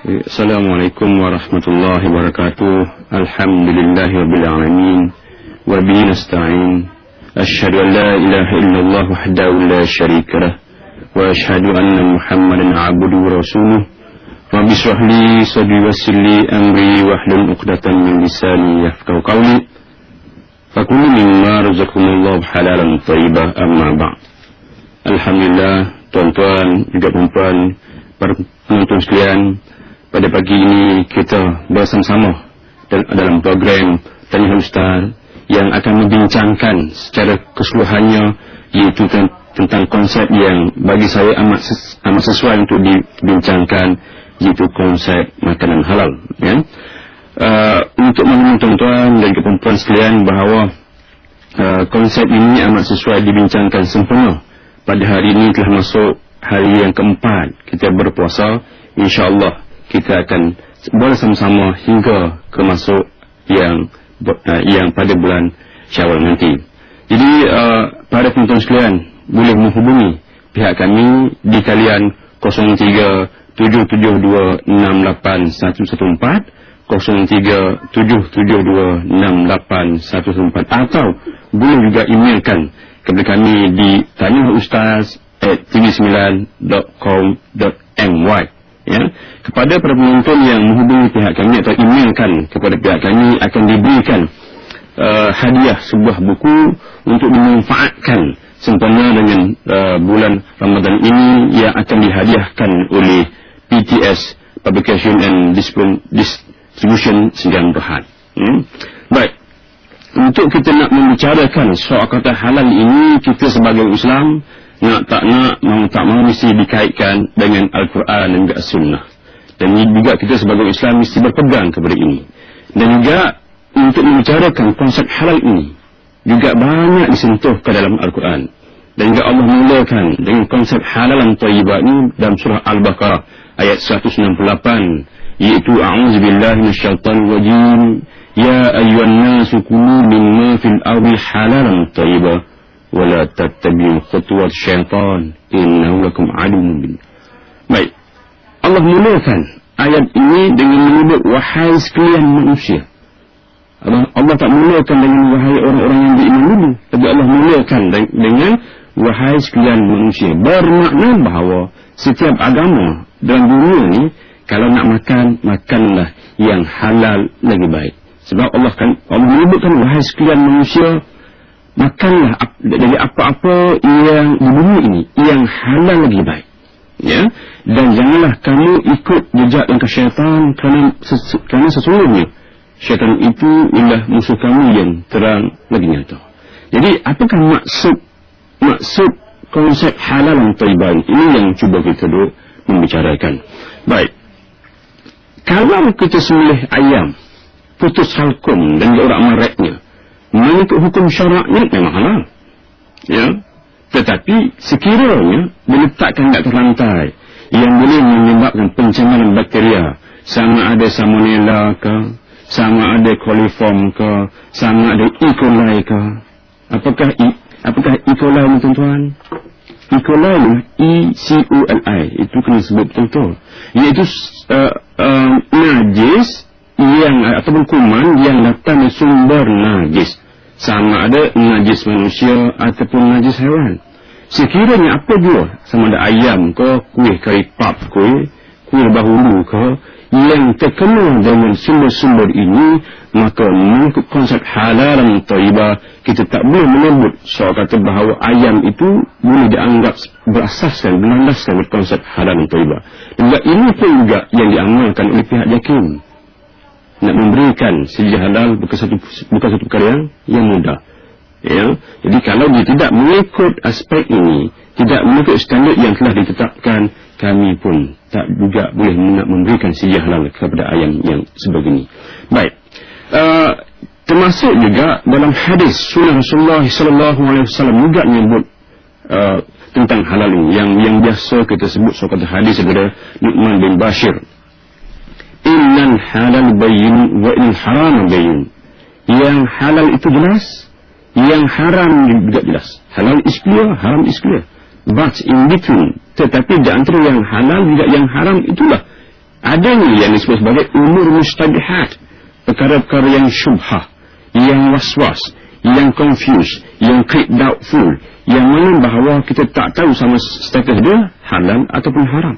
Assalamualaikum warahmatullahi wabarakatuh. Alhamdulillahirabbil alamin wa bihi nasta'in. Asyhadu an la ilaha illallah wahdahu la syarika lah wa asyhadu anna Muhammadan 'abduhu wa rasuluh. Rabbi shrah li sadri wa yassir li amri wahlul 'uqdatam min lisani yafqahu qawli. Fakulu mimma razaqakumullahu halalan thayyiban amma ba'd. Alhamdulillah, tuan-tuan juga puan-puan, para penonton sekalian, pada pagi ini kita bersama-sama dalam program Tanya Ustaz yang akan membincangkan secara keseluruhannya, iaitu tentang konsep yang bagi saya amat sesuai untuk dibincangkan, iaitu konsep makanan halal. Ya. Untuk makluman tuan-tuan dan perempuan sekalian bahawa konsep ini amat sesuai dibincangkan sempurna. Pada hari ini telah masuk hari yang keempat kita berpuasa. InsyaAllah kita akan bersama-sama hingga ke masuk yang pada bulan Syawal nanti. Jadi para penonton sekalian boleh menghubungi pihak kami di talian 0377268114, 0377268114, atau boleh juga emailkan kepada kami di tv9.com.my. Ya, kepada para penonton yang menghubungi pihak kami atau emailkan kepada pihak kami akan diberikan hadiah sebuah buku untuk dimanfaatkan sempena dengan bulan Ramadan ini, yang akan dihadiahkan oleh PTS Publication and Distribution Sdn Bhd. Baik, untuk kita nak membicarakan soal kata halal ini, kita sebagai Islam nak tak nak, mau tak mau mesti dikaitkan dengan Al-Quran dan juga Sunnah. Dan juga kita sebagai Islam mesti berpegang kepada ini. Dan juga untuk membicarakan konsep halal ini juga banyak disentuh ke dalam Al-Quran. Dan juga Allah mulakan dengan konsep halalan thayyibah ini dalam surah Al-Baqarah ayat 168, iaitu a'udzubillahi minasyaitonir rajim, ya ayyuhan nasu kulu mimma fil ardi halalan thayyibah wala tattabi'u khutuwat syaitan innahu lakum aduwwun mubin. Baik, Allah mulakan ayat ini dengan menyebut wahai sekalian manusia. Allah tak mulakan dengan wahai orang-orang yang beriman dulu, tapi Allah mulakan dengan wahai sekalian manusia. Bermakna bahawa setiap agama dalam dunia ni, kalau nak makan, makanlah yang halal lagi baik. Sebab Allah menyebutkan wahai sekalian manusia, makanlah dari apa-apa yang di bumi ini yang halal lagi baik. Ya, dan janganlah kamu ikut jejak langkah syaitan, kerana sesungguhnya syaitan itu ialah musuh kamu yang terang lagi nyata. Jadi apakah maksud konsep halal dan thayyibah ini yang cuba kita dulu membicarakan. Baik, kalau kita sembelih ayam putus halkum dan urat maretnya, mengikut hukum syaraknya memang halal. Ya, tetapi sekiranya diletakkan di atas lantai yang boleh menyebabkan pencemaran bakteria, sama ada salmonella ke, sama ada coliform ke, sama ada E. coli ke. Apakah E. coli ni tuan-tuan? E. coli ni E-C-O-L-I, itu kena sebut betul-betul, iaitu najis yang ataupun kuman yang datang dari sumber najis, sama ada najis manusia ataupun najis haiwan. Sekiranya apa jua, sama ada ayam ke, kuih kari pap kuih bahulu ke, yang terkena dengan sumber-sumber ini, maka mengikut konsep halal dan thayyibah, kita tak boleh menyebut soal kata bahawa ayam itu boleh dianggap berasaskan, berlandaskan berkonsep halal dan thayyibah. Juga ini pun juga yang diamalkan oleh pihak JAKIM, nak memberikan sijil halal bukan satu perkara yang mudah. Ya, jadi kalau dia tidak mengikut aspek ini, tidak mengikut standard yang telah ditetapkan, kami pun tak juga boleh nak memberikan sijil halal kepada ayam yang sebegini. Baik, termasuk juga dalam hadis sunnah Rasulullah sallallahu alaihi wasallam juga menyebut tentang halal ini, yang biasa kita sebut soal hadis daripada Nu'man bin Bashir. Innal halal bayyin wa innal haram bayyin. Yang halal itu jelas, yang haram juga jelas. Halal is clear, haram is clear. But in between, tetapi di antara yang halal juga yang haram, itulah Adanya yang disebut sebagai umur mustabihat, perkara-perkara yang syubhah, yang was-was, yang confused, yang doubtful, yang mana bahawa kita tak tahu sama status dia halal ataupun haram.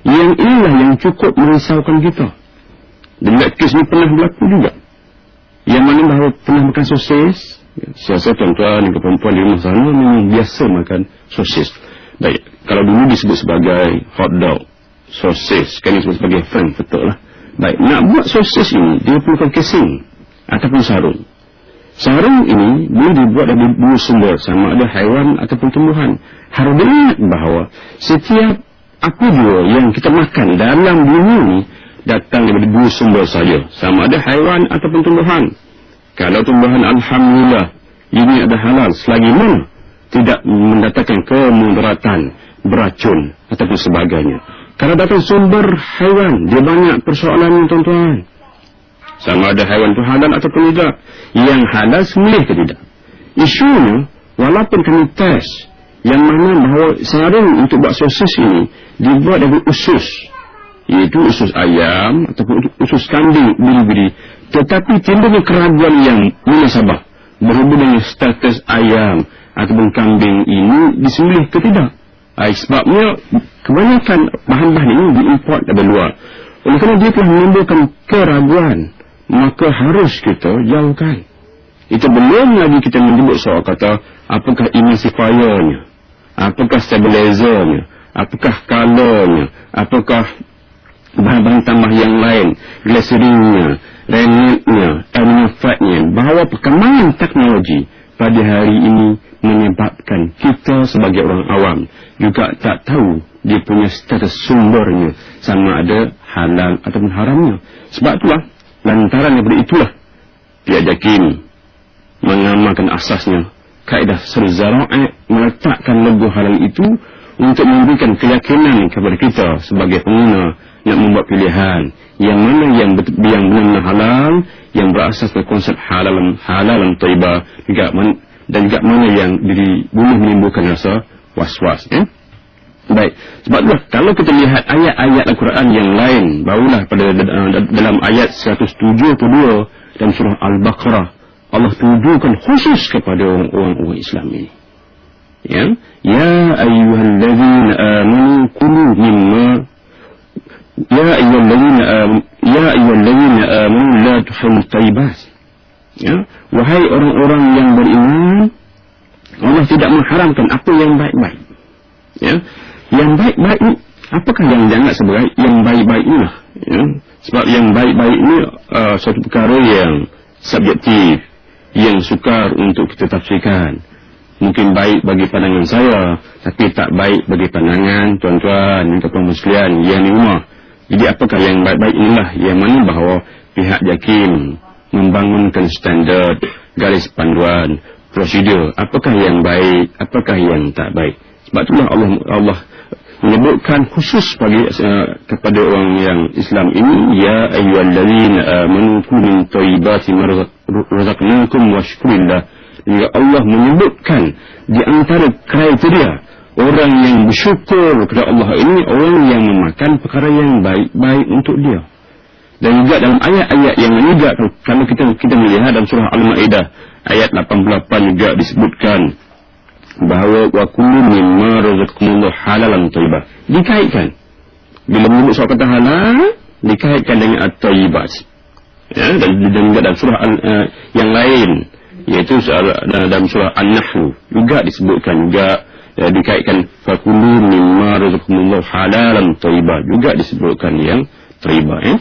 Yang inilah yang cukup merisaukan kita. Dan kes ni pernah berlaku juga. Yang mana bahawa pernah makan sosis. Saya tuan-tuan dan perempuan di rumah sana memang biasa makan sosis. Baik, kalau dulu disebut sebagai hot dog, sosis, sekarang disebut sebagai frankfurter lah. Baik, nak buat sosis ini, dia perlukan casing ataupun sarung. Sarung ini boleh dibuat dari dua sumber, sama ada haiwan ataupun tumbuhan. Harus diingat bahawa setiap apa jua yang kita makan dalam dunia ini datang dari dua sumber saja, sama ada haiwan ataupun tumbuhan. Kalau tumbuhan, alhamdulillah, ini ada halal selagi mana tidak mendatangkan kemudaratan, beracun ataupun sebagainya. Kalau datang sumber haiwan, dia banyak persoalan, tuan-tuan. Sama ada haiwan itu halal ataupun tidak. Yang halal sembelih ke tidak. Isunya, walaupun kami tes, yang mana bahawa sarung untuk buat sosis ini dibuat dari usus, iaitu usus ayam ataupun usus kambing biri-biri, tetapi timbulnya keraguan yang munasabah berhubung dengan status ayam ataupun kambing ini disembelih ke tidak. Sebabnya kebanyakan bahan-bahan ini diimport dari luar. Oleh kerana dia telah menimbulkan keraguan, maka harus kita jauhkan. Itu belum lagi kita menyebut soal kata apakah emulsifiernya, apakah stabilizernya, apakah colornya, apakah bahan-bahan tambah yang lain, glycerinnya, renitnya, aminofatnya. Bahawa perkembangan teknologi pada hari ini menyebabkan kita sebagai orang awam juga tak tahu dia punya status sumbernya, sama ada halal ataupun haramnya. Sebab itulah, lantaran daripada itulah pihak JAKIM mengamalkan asasnya kaedah Sir-Zara'at, meletakkan logo halal itu untuk memberikan keyakinan kepada kita sebagai pengguna nak membuat pilihan yang mana yang benar-benar halal, yang berasas pada konsep halalan thayyibah, dan juga mana yang boleh menimbulkan rasa was-was. Baik, sebab itulah kalau kita lihat ayat-ayat Al-Quran yang lain, barulah pada dalam ayat 172 dan surah Al-Baqarah, Allah tujukan khusus kepada orang-orang Islam ini. Ya ayyuhallazina amanu kulu mimma ya ayyuhallazina amanu la tuhrimul thayyibat. Wahai orang-orang yang beriman, Allah tidak mengharamkan apa yang baik-baik. Yang baik-baik ini, apakah yang dianggap sebagai yang baik-baik ini? Sebab yang baik-baik ini suatu perkara yang subjektif, yang sukar untuk kita tafsirkan. Mungkin baik bagi pandangan saya, tapi tak baik bagi pandangan tuan-tuan dan puan-puan sekalian yang di rumah. Jadi apakah yang baik-baik inilah yang mana bahawa pihak JAKIM membangunkan standard, garis panduan, prosedur, apakah yang baik, apakah yang tak baik. Sebab itulah Allah menyebutkan khusus bagi kepada orang yang Islam ini, ya ayyuhallazina amanu kulu min thayyibati ma razaqnakum washkurillah. Ya Allah menyebutkan di antara kriteria orang yang bersyukur kepada Allah ini, orang yang memakan perkara yang baik-baik untuk dia. Dan juga dalam ayat-ayat yang juga, kalau kita melihat dalam surah Al-Ma'idah ayat 88 juga disebutkan bahawa wa kullu mimma razaqakumullahu halalan thayyibah. Dikaitkan bila menyebut soal kata halal, dikaitkan dengan at-thayyibat. Dan juga dalam surah yang lain, iaitu dalam surah An-Nahl juga disebutkan, juga dikaitkan fa kullu mimma razaqakumullahu halalan thayyibah, juga disebutkan yang thayyibah.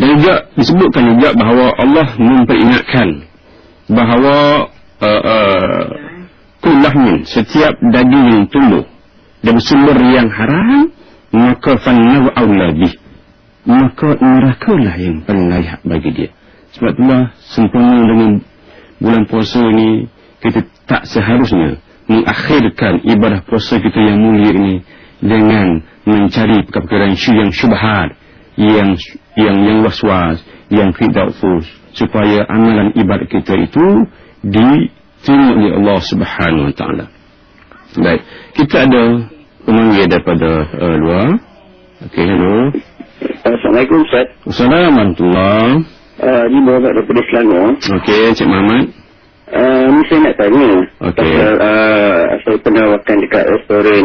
Dan juga disebutkan juga bahawa Allah memperingatkan bahawa kullahmin, setiap daging yang tumbuh dan sumber yang haram, maka fannahu awlabih, maka nerakalah yang paling layak bagi dia. Sebab itulah sempurna dengan bulan puasa ini, kita tak seharusnya mengakhirkan ibadah puasa kita yang mulia ini dengan mencari perkara-perkara yang syubhat, yang was-was, yang doubtful, supaya amalan ibadat kita itu diterima oleh Allah Subhanahu Wa Taala. Baik, kita ada pemanggil daripada luar. Okey, hello. Assalamualaikum Ustaz. Assalamualaikum warahmatullahi. Ni Muhammad daripada Selangor. Okey, Cik Muhammad. Ni saya nak tanya. Okey. Pasal saya pernah makan dekat restoran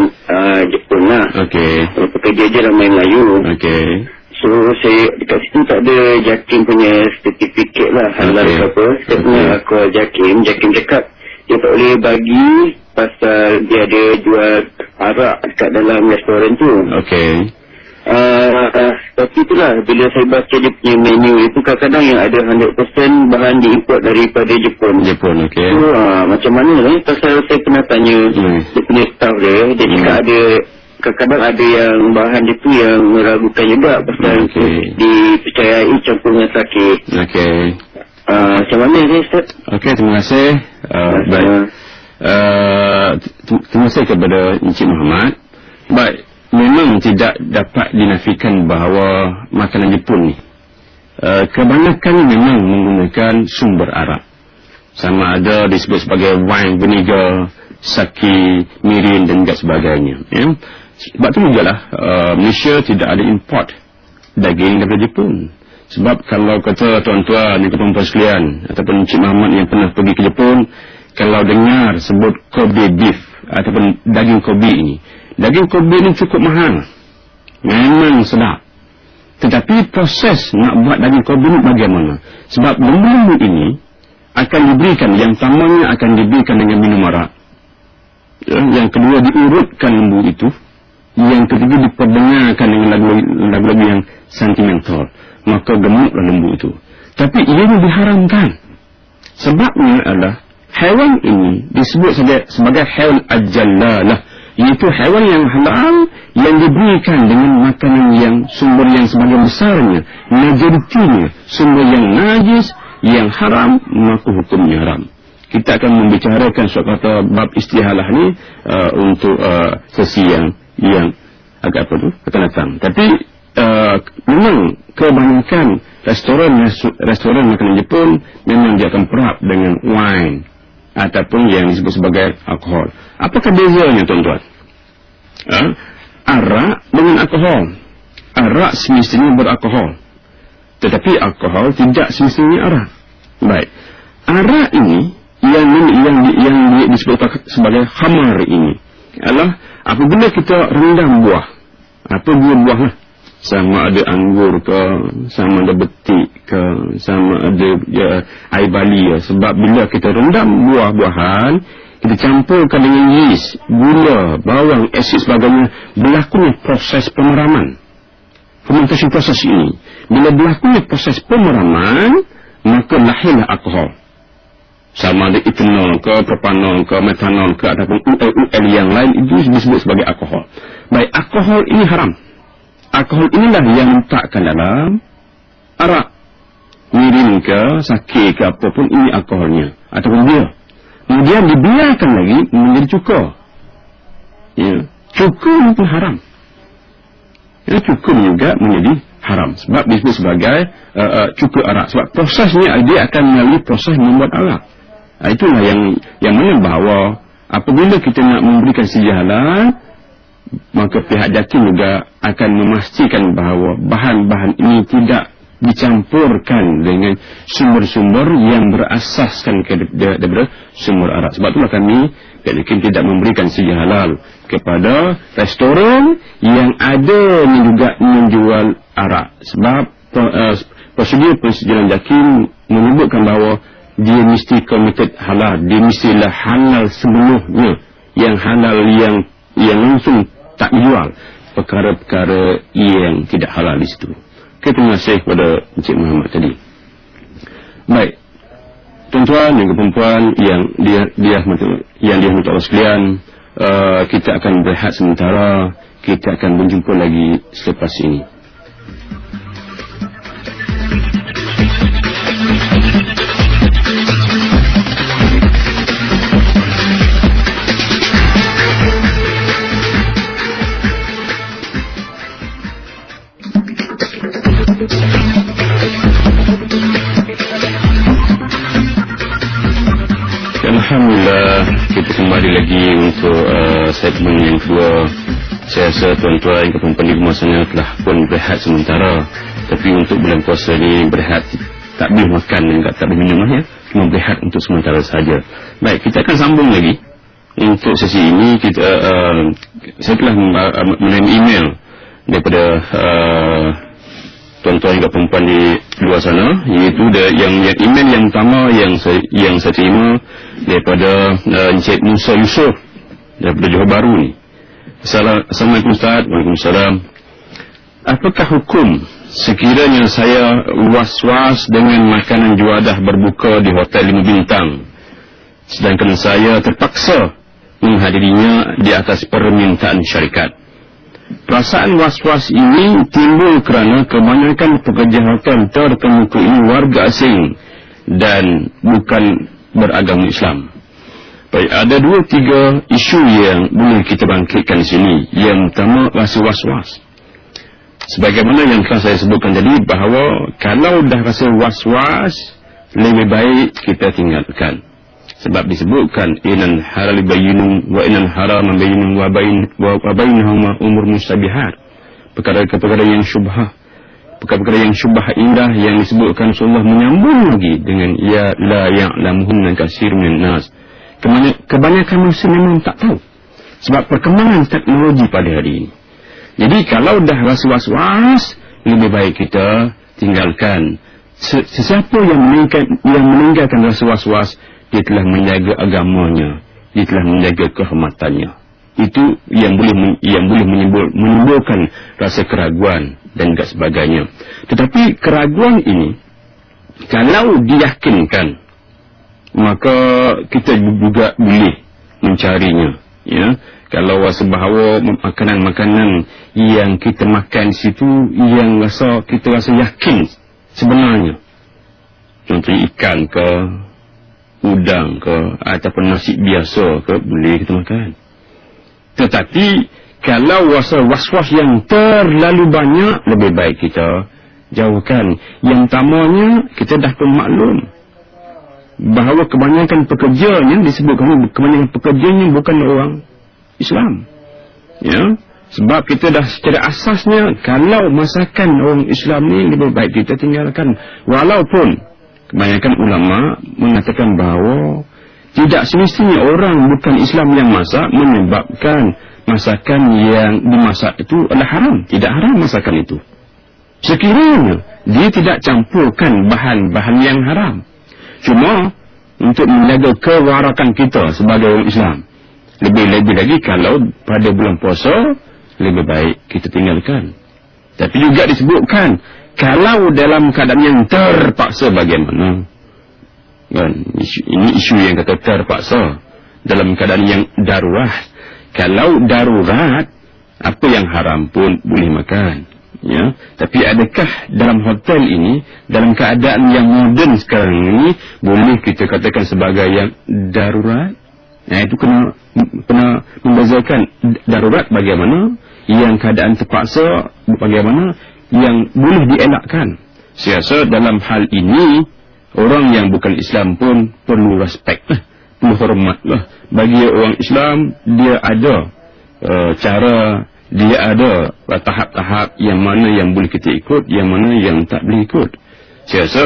Jepun lah. Okey. Pekerja je ramai Melayu. Okey. So saya dekat situ tak ada JAKIM punya sertifikat lah, halal Okey. ke apa. Saya punya call JAKIM cakap dia tak boleh bagi pasal dia ada jual arak dekat dalam restoran tu. Okey. Tapi itulah, bila saya baca dia punya menu itu, kadang-kadang yang ada 100% bahan diimport daripada Jepun. Okey. So macam mana ni? Pasal saya pernah tanya dia punya staff dia cakap ada kadang-kadang ada yang bahan dia tu yang meragukan juga pasal dipercayai campur dengan sakit. Okey. Macam mana ni Ustaz? Okey, terima kasih. Baik. Terima kasih kepada Encik Muhammad. Baik, memang tidak dapat dinafikan bahawa makanan Jepun ni kebanyakan memang menggunakan sumber arak. Sama ada disebut sebagai wine, vinegar, sake, mirin dan juga sebagainya. Ya. Sebab tu jugalah Malaysia tidak ada import daging daripada Jepun. Sebab kalau kata tuan-tuan dan perempuan sekalian ataupun Encik Muhammad yang pernah pergi ke Jepun, kalau dengar sebut Kobe beef ataupun daging Kobe ini, daging Kobe ini cukup mahal, memang sedap. Tetapi proses nak buat daging Kobe ini bagaimana? Sebab lembu-lembu ini akan diberikan, yang pertamanya akan diberikan dengan minum arak, yang kedua diurutkan lembu itu, yang ketiga diperdengarkan dengan lagu-lagu yang sentimental, maka gemuklah lembu itu. Tapi ia diharamkan. Sebabnya adalah haiwan ini disebut sebagai haiwan ajallalah, iaitu haiwan yang halal yang diberikan dengan makanan yang sumber yang sebagian besarnya, majoritinya sumber yang najis, yang haram, maka hukumnya haram. Kita akan membicarakan suatu kata bab istihalah ni untuk sesi yang agak apa tu akan datang. Tapi memang kebanyakan restoran makanan Jepun memang dia akan perap dengan wine ataupun yang disebut sebagai alkohol. Apakah bezanya tuan-tuan? Arak dengan alkohol. Arak semestinya beralkohol, tetapi alkohol tidak semestinya arak. Baik. Arak ini yang disebut sebagai khamar ini adalah apabila kita rendam buah, apa buah lah, sama ada anggur ke, sama ada betik ke, sama ada air bali ya. Sebab bila kita rendam buah-buahan, kita campurkan dengan yeast, gula, bawang, asid sebagainya, berlakunya proses pemeraman, fermentasi proses ini. Bila berlakunya proses pemeraman, maka lahirlah alkohol. Sama ada etanol ke, propanol ke, metanol ke, ataupun UL yang lain, itu disebut sebagai alkohol. Baik, alkohol ini haram. Alkohol inilah yang letakkan dalam arak, mirin ke, sake ke, apapun, ini alkoholnya ataupun dia. Kemudian dibiarkan lagi menjadi cuka. Ya, cuka itu haram. Ya, cuka juga menjadi haram sebab disebut sebagai cuka arak. Sebab prosesnya dia akan melalui proses membuat arak. Itulah yang mana bahawa apabila kita nak memberikan sejalan, maka pihak JAKIM juga akan memastikan bahawa bahan-bahan ini tidak dicampurkan dengan sumber-sumber yang berasaskan daripada sumber arak. Sebab itulah kami pihak JAKIM tidak memberikan sejalan kepada restoran yang ada juga menjual arak. Sebab prosedur persetujuan JAKIM menyebutkan bahawa dia mesti committed halal, dia mestilah halal sepenuhnya, yang halal yang langsung tak dijual, perkara-perkara yang tidak halal di situ. Terima kasih kepada Encik Muhammad tadi. Baik, tuan-tuan dan perempuan yang dirahmati Allah sekalian, kita akan berehat sementara. Kita akan berjumpa lagi selepas ini. Alhamdulillah, kita kembali lagi untuk segmen yang kedua Saya rasa tuan-tuan ke perempuan di rumah sana telah pun berehat sementara. Tapi untuk bulan puasa ni berehat tak boleh makan dan tak boleh minum lah ya. Cuma berehat untuk sementara saja. Baik, kita akan sambung lagi. Untuk sesi ini kita saya telah menerima email daripada tuan-tuan juga perempuan di luar sana, iaitu yang email yang pertama yang saya terima daripada Encik Musa Yusof daripada Johor Bahru ni. Assalamualaikum Ustaz. Waalaikumsalam. Apakah hukum sekiranya saya was-was dengan makanan juadah berbuka di hotel 5 bintang, sedangkan saya terpaksa menghadirinya di atas permintaan syarikat? Perasaan was-was ini timbul kerana kebanyakan pekerja hotel terkemuka ini warga asing dan bukan beragama Islam. Baik, ada 2-3 isu yang boleh kita bangkitkan di sini. Yang pertama, rasa was-was. Sebagaimana yang telah saya sebutkan tadi, bahawa kalau dah rasa was-was, lebih baik kita tinggalkan. Sebab disebutkan inal halal bayyinun wa inal haram bayyinun wa bainahuma umur mustabihat. Perkara-perkara yang syubhah, perkara-perkara yang syubhah indah yang disebutkan Rasulullah menyambung lagi dengan ya la ya'lamuhunna katsirun minan nas. Kebanyakan manusia memang tak tahu sebab perkembangan teknologi pada hari ini. Jadi kalau dah rasa was-was, lebih baik kita tinggalkan. Sesiapa yang meninggalkan rasa was-was, dia telah menjaga agamanya, dia telah menjaga kehormatannya. Itu yang boleh menimbulkan rasa keraguan dan juga sebagainya. Tetapi keraguan ini kalau diyakinkan, maka kita juga boleh mencarinya, ya. Kalau rasa bahawa makanan-makanan yang kita makan di situ yang kita rasa yakin sebenarnya, contohnya ikan ke, udang ke, ataupun nasi biasa ke, boleh kita makan. Tetapi kalau rasa was-was yang terlalu banyak, lebih baik kita jauhkan. Yang pertamanya, kita dah pun maklum bahawa kebanyakan pekerjanya, disebutkan kebanyakan pekerjanya bukan orang Islam, ya. Sebab kita dah secara asasnya, kalau masakan orang Islam ni lebih baik kita tinggalkan. Walaupun kebanyakan ulama mengatakan bahawa tidak semestinya orang bukan Islam yang masak menyebabkan masakan yang dimasak itu adalah haram. Tidak haram masakan itu, sekiranya dia tidak campurkan bahan-bahan yang haram. Cuma untuk menjaga kewarakan kita sebagai orang Islam, lebih-lebih lagi kalau pada bulan puasa, lebih baik kita tinggalkan. Tapi juga disebutkan kalau dalam keadaan yang terpaksa bagaimana, kan? Ini isu yang kata terpaksa, dalam keadaan yang darurat. Kalau darurat, apa yang haram pun boleh makan, ya. Tapi adakah dalam hotel ini, dalam keadaan yang moden sekarang ini, boleh kita katakan sebagai yang darurat? Nah, itu kena membezakan darurat bagaimana, yang keadaan terpaksa bagaimana, yang boleh dielakkan. Saya rasa dalam hal ini, orang yang bukan Islam pun perlu respect lah, perlu hormat lah. Bagi orang Islam, dia ada cara, dia ada tahap-tahap yang mana yang boleh kita ikut, yang mana yang tak boleh ikut. Saya rasa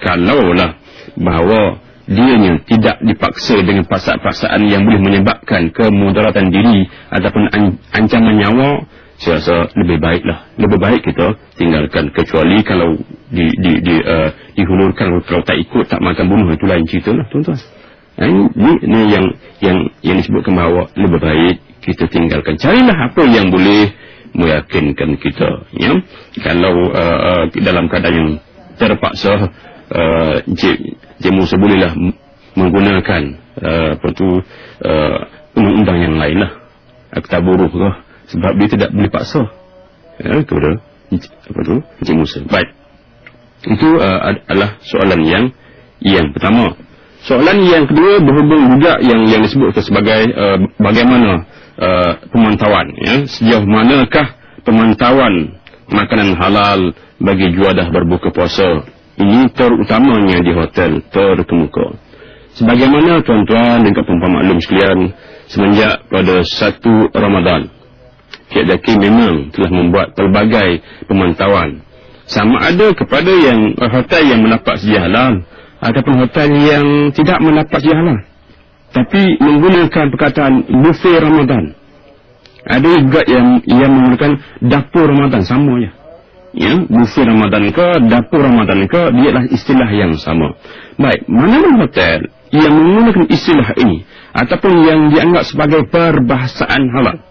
kalaulah bahawa dianya tidak dipaksa dengan paksaan-paksaan yang boleh menyebabkan kemudaratan diri ataupun ancaman nyawa, saya rasa lebih baik kita tinggalkan. Kecuali kalau dihulurkan, kalau tak ikut, tak makan bunuh, itu lain cerita lah, tuan-tuan. Ini yang disebutkan bahawa lebih baik kita tinggalkan. Carilah apa yang boleh meyakinkan kita, ya. Kalau dalam keadaan yang terpaksa, Encik Musa bolehlah menggunakan undang-undang yang lain lah, akta buruh ke, sebab dia tidak boleh paksa, ya, kepada Encik Musa. Baik, itu adalah soalan yang pertama. Soalan yang kedua berhubung juga yang disebut sebagai bagaimana pemantauan, ya, sejauh manakah pemantauan makanan halal bagi juadah berbuka puasa ini, terutamanya di hotel terkemuka. Sebagaimana tuan-tuan dan perempuan maklum sekalian, semenjak pada 1 Ramadan pihak JAKIM memang telah membuat pelbagai pemantauan. Sama ada kepada yang hotel yang mendapat sedia halal ataupun hotel yang tidak mendapat sedia halal, tapi menggunakan perkataan buffet Ramadan. Ada juga yang menggunakan dapur Ramadan, sama je. Ya, buffet Ramadan ke dapur Ramadan ke, dia adalah istilah yang sama. Baik, mana-mana hotel yang menggunakan istilah ini ataupun yang dianggap sebagai perbahasaan halal,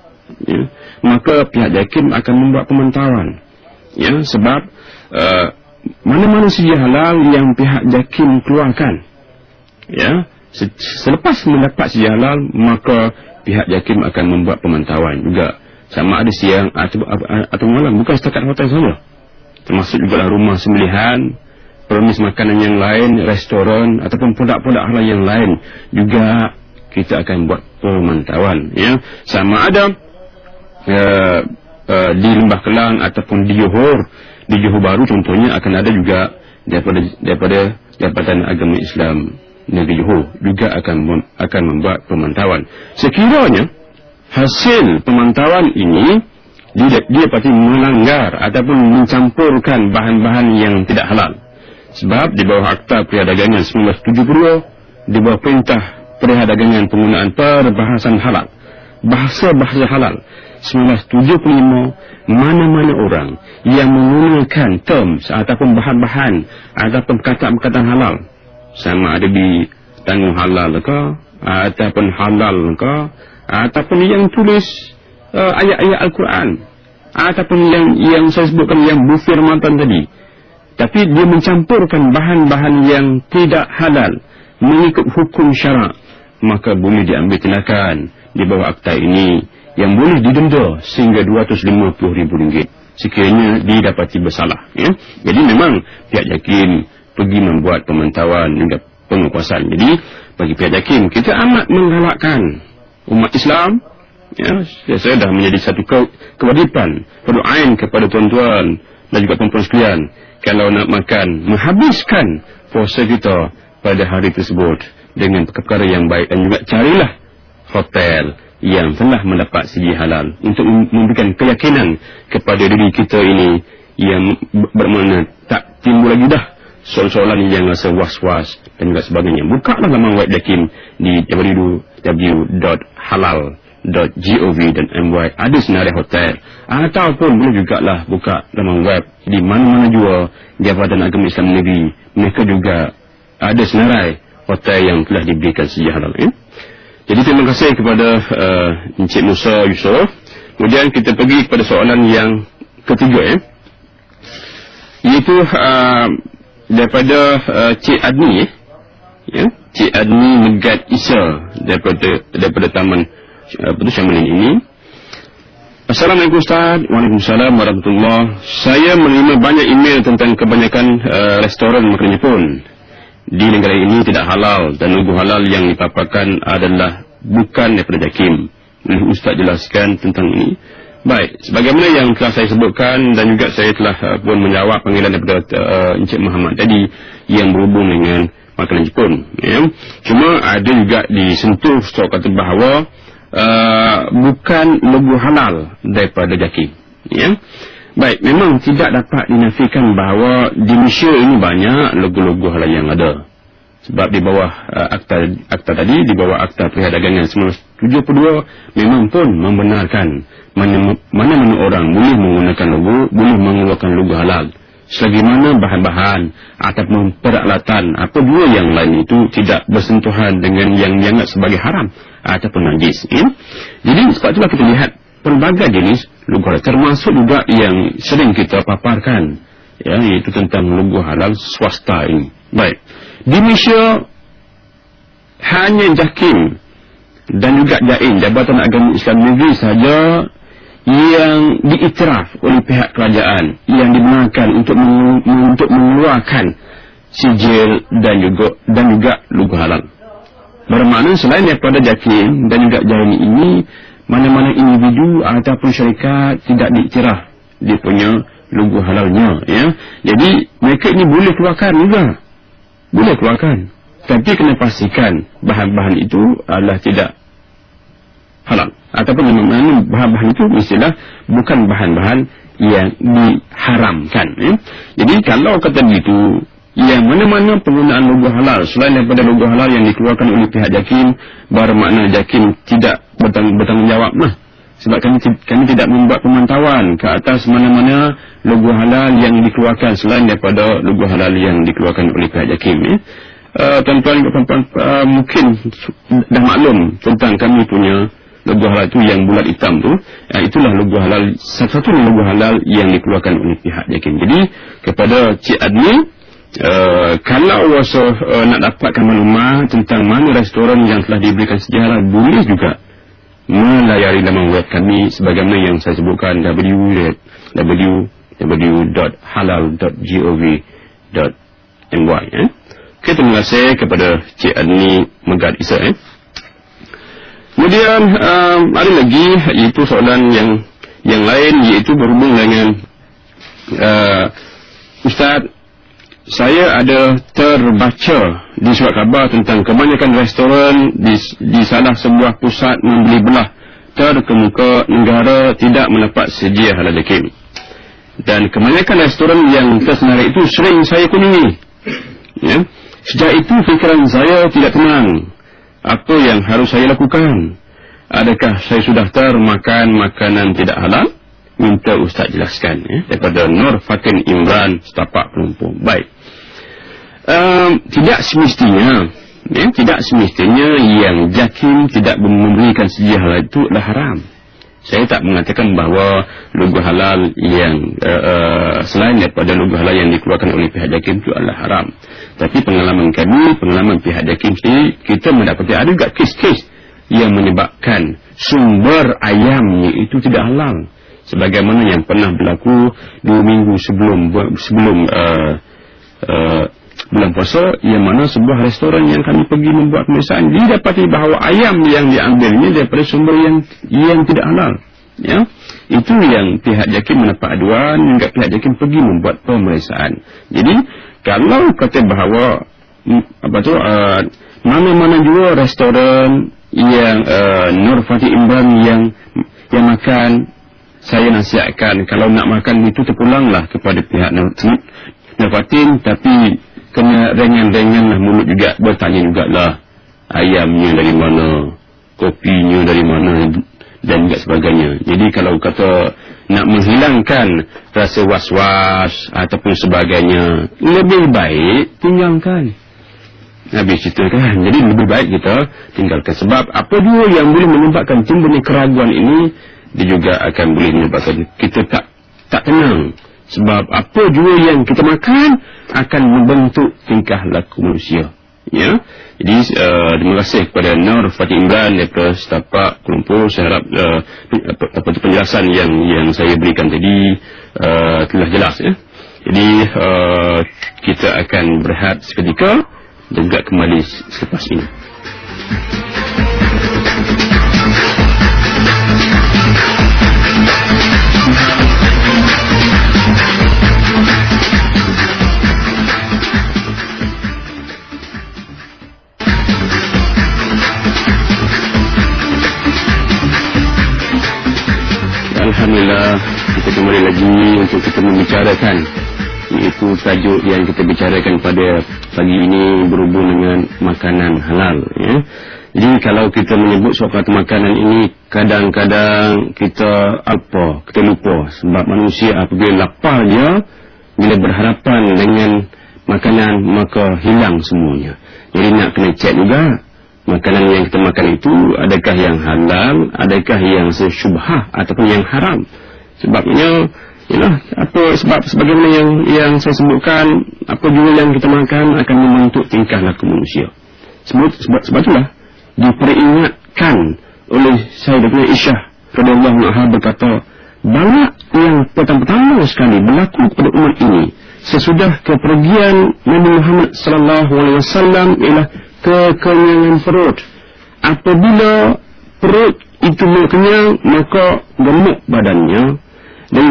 ya, maka pihak JAKIM akan membuat pemantauan. Ya, sebab mana-mana sedia halal yang pihak JAKIM keluarkan, ya, selepas mendapat sedia halal, maka pihak JAKIM akan membuat pemantauan juga. Sama ada siang atau malam, bukan setakat hotel saja, termasuk juga rumah sembelihan, permis makanan yang lain, restoran ataupun produk-produk halal yang lain juga kita akan buat pemantauan. Ya, sama ada di Lembah Kelang ataupun di Johor Bahru contohnya, akan ada juga daripada Jabatan Agama Islam Negeri Johor juga akan membuat pemantauan. Sekiranya hasil pemantauan ini dia pasti melanggar ataupun mencampurkan bahan-bahan yang tidak halal. Sebab di bawah Akta Perdagangan 1972, di bawah Perintah Perdagangan Penggunaan Perbahasan Halal, Bahasa Halal 1975, mana-mana orang yang menggunakan terms ataupun bahan-bahan ataupun perkataan-perkataan halal, sama ada di tanggung halal ke ataupun halal ke, ataupun yang tulis ayat-ayat Al-Quran, ataupun yang saya sebutkan yang buffet Ramadan tadi, tapi dia mencampurkan bahan-bahan yang tidak halal mengikut hukum syarak, maka boleh diambil tindakan di bawah akta ini yang boleh didenda sehingga RM250,000 sekiranya didapati bersalah. Ya? Jadi memang pihak JAKIM pergi membuat pemantauan hingga penguasaan. Jadi bagi pihak JAKIM, kita amat menggalakkan umat Islam, ya, saya dah menjadi satu kewajipan berdoain kepada tuan-tuan dan juga perempuan sekalian, kalau nak makan, menghabiskan puasa kita pada hari tersebut dengan perkara yang baik, dan juga carilah hotel yang telah mendapat sedia halal untuk memberikan keyakinan kepada diri kita ini, yang bermakna tak timbul lagi dah soalan-soalan yang rasa was-was dan juga sebagainya. Bukalah laman web JAKIM di www.halal.gov.my, ada senarai hotel, ataupun boleh juga lah buka laman web di mana-mana jua Jabatan Agama Islam Negeri, mereka juga ada senarai hotel yang telah diberikan sedia halal. Jadi terima kasih kepada Encik Musa Yusof. Kemudian kita pergi kepada soalan yang ketiga, iaitu daripada Cik Adni, ya, Cik Adni Megat Isa daripada Taman Syamlin ini. Assalamualaikum Ustaz. Waalaikumsalam warahmatullahi. Saya menerima banyak email tentang kebanyakan restoran makanan Jepun di negara ini tidak halal, dan logo halal yang dipaparkan adalah bukan daripada JAKIM. Boleh Ustaz jelaskan tentang ini? Baik, sebagaimana yang telah saya sebutkan, dan juga saya telah pun menjawab panggilan daripada Encik Muhammad tadi yang berhubung dengan makanan Jepun, ya. Cuma ada juga disentuh stok kata bahawa bukan logo halal daripada JAKIM, ya. Baik, memang tidak dapat dinafikan bahawa di Malaysia ini banyak logo-logo halal yang ada. Sebab di bawah akta tadi, di bawah Akta Perdagangan 1972, memang pun membenarkan mana-mana orang boleh menggunakan logo, boleh mengeluarkan logo halal, selagi mana bahan-bahan ataupun peralatan apa dua yang lain itu tidak bersentuhan dengan yang dianggap sebagai haram ataupun najis, ya? Jadi sebab itulah kita lihat pelbagai jenis logo halal, termasuk juga yang sering kita paparkan, ya, iaitu tentang logo halal swasta ini. Baik, di Malaysia hanya JAKIM dan juga JAIN, Jabatan Agama Islam Negeri saja, yang diiktiraf oleh pihak kerajaan, yang dibenarkan untuk mengeluarkan sijil dan juga logo halal. Bermakna selain daripada JAKIM dan juga JAIN ini, mana-mana individu ataupun syarikat tidak diiktiraf dia punya logo halalnya, ya. Jadi mereka ini boleh keluarkan juga, boleh keluarkan, tapi kena pastikan bahan-bahan itu adalah tidak halal ataupun di mana bahan-bahan itu mestilah bukan bahan-bahan yang diharamkan. Jadi kalau kata begitu, yang mana-mana penggunaan logo halal selain daripada logo halal yang dikeluarkan oleh pihak JAKIM, bermakna JAKIM tidak bertanggung jawab lah. Sebab kami tidak membuat pemantauan ke atas mana-mana logo halal yang dikeluarkan selain daripada logo halal yang dikeluarkan oleh pihak JAKIM. Tuan-tuan dan puan-puan mungkin dah maklum tentang kami punya logo halal itu yang bulat hitam tu. Itulah logo halal, satu-satu logo halal yang dikeluarkan oleh pihak JAKIM. Jadi kepada Cik Adni, kalau rasa nak dapatkan maklumat tentang mana restoran yang telah diberikan sejarah, boleh juga melayari laman web kami sebagaimana yang saya sebutkan, www.halal.gov.my. Okay, terima kasih kepada Cik Adni Megat Isa. Kemudian ada lagi iaitu soalan yang lain, iaitu berhubung dengan Ustaz, saya ada terbaca di surat khabar tentang kebanyakan restoran di salah sebuah pusat membeli belah terkemuka negara tidak mendapat sedia halal JAKIM. Dan kebanyakan restoran yang tersenarai itu sering saya kunjungi. Ya. Sejak itu fikiran saya tidak tenang. Apa yang harus saya lakukan? Adakah saya sudah termakan makanan tidak halal? Minta Ustaz jelaskan. Daripada Nur Fatin Imran, Setapak Pelumpur. Baik. Tidak semestinya yang JAKIM tidak memberikan sedia halal itu adalah haram. Saya tak mengatakan bahawa logo halal yang selain daripada logo halal yang dikeluarkan oleh pihak JAKIM itu adalah haram. Tapi pengalaman kami, pengalaman pihak JAKIM sendiri, kita mendapati ada juga kes-kes yang menyebabkan sumber ayamnya itu tidak halal. Sebagaimana yang pernah berlaku 2 minggu sebelum bulan puasa, yang mana sebuah restoran yang kami pergi membuat pemeriksaan, didapati bahawa ayam yang diambilnya daripada sumber yang tidak halal. Ya, itu yang pihak JAKIM mendapat aduan hingga pihak JAKIM pergi membuat pemeriksaan. Jadi kalau kata bahawa mana-mana juga restoran yang Nur Fatih Imran yang makan, saya nasihatkan kalau nak makan itu terpulanglah kepada pihak Nur Fatin, tapi kena rengan-renganlah mulut juga, bertanya jugalah ayamnya dari mana, kopinya dari mana dan juga sebagainya. Jadi kalau kata nak menghilangkan rasa was-was ataupun sebagainya, lebih baik tinggalkan. Habis cerita kan. Jadi lebih baik kita tinggalkan. Sebab apa dua yang boleh menyebabkan timbulnya keraguan ini, dia juga akan boleh menyebabkan kita tak tenang. Sebab apa jua yang kita makan akan membentuk tingkah laku manusia. Ya. Jadi terima kasih kepada Nur Fatih Imran daripada Setapak Pelumpur. Saya harap penjelasan yang saya berikan tadi telah jelas. Ya. Jadi kita akan berehat seketika dan juga kembali selepas ini. Alhamdulillah, kita kembali lagi untuk kita membicarakan, iaitu tajuk yang kita bicarakan pada pagi ini berhubung dengan makanan halal. Ya. Jadi kalau kita menyebut soal kata makanan ini, kadang-kadang kita lupa. Sebab manusia apabila lapar dia, bila berhadapan dengan makanan, maka hilang semuanya. Jadi nak kena cek juga makanan yang kita makan itu, adakah yang halal, adakah yang syubhah ataupun yang haram. Sebabnya sebab sebagaimana yang saya sebutkan, apa juga yang kita makan akan membentuk tingkah laku manusia. Sebab itulah diperingatkan oleh Sayyidatina Aisyah radhiyallahu anha berkata, banyak yang pertama sekali berlaku kepada umat ini sesudah kepergian Nabi Muhammad sallallahu alaihi wasallam ialah kekenyangan perut. Apabila perut itu kenyang, maka gemuk badannya dan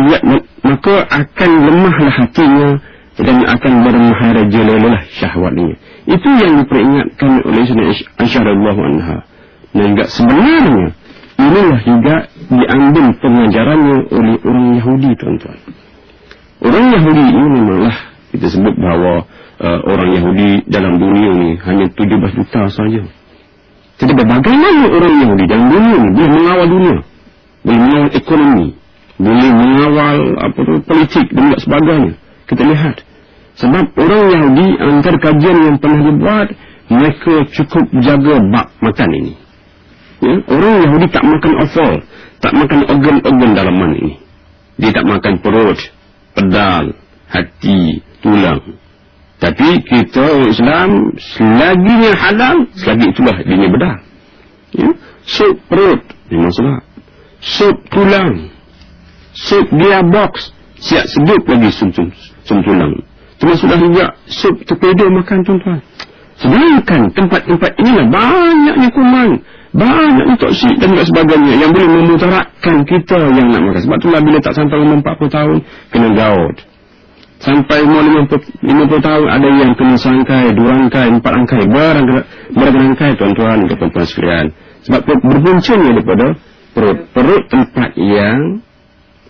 maka akan lemahlah hatinya dan akan bermaharajalah syahwatnya. Itu yang diperingatkan oleh Sayyidatina Aisyah radhiyallahu anha. Dan sebenarnya inilah juga diambil pengajarannya oleh orang Yahudi, tuan-tuan. Orang Yahudi ini memanglah kita sebut bahawa orang Yahudi dalam dunia ni hanya 17 juta saja. Tetapi bagaimana orang Yahudi dalam dunia ni boleh mengawal dunia, boleh mengawal ekonomi, boleh mengawal politik dan sebagainya. Kita lihat. Sebab orang Yahudi, antara kajian yang pernah dibuat, mereka cukup jaga bab makan ini. Ya? Orang Yahudi tak makan offal, tak makan organ-organ dalaman ini. Dia tak makan perut, pedal, hati, tulang. Tapi kita orang Islam, selaginya halal, selagi itulah dia bedah. Ya? Sup perut, memang sebab. Sup tulang, sup gearbox, siap sedut lagi sup tulang. Termasuklah juga sup torpedo makan, tuan-tuan. Sedangkan tempat-tempat inilah banyaknya kuman, banyaknya toksik dan sebagainya yang boleh memudaratkan kita yang nak makan. Sebab itulah bila tak sampai umur 40 tahun, kena gaut. Sampai umur 50 tahun ada yang kena serangkai, 2 rangkai, 4 rangkai, berangkai, tuan-tuan dan puan-puan sekalian. Sebab berpuncanya daripada perut. Perut tempat yang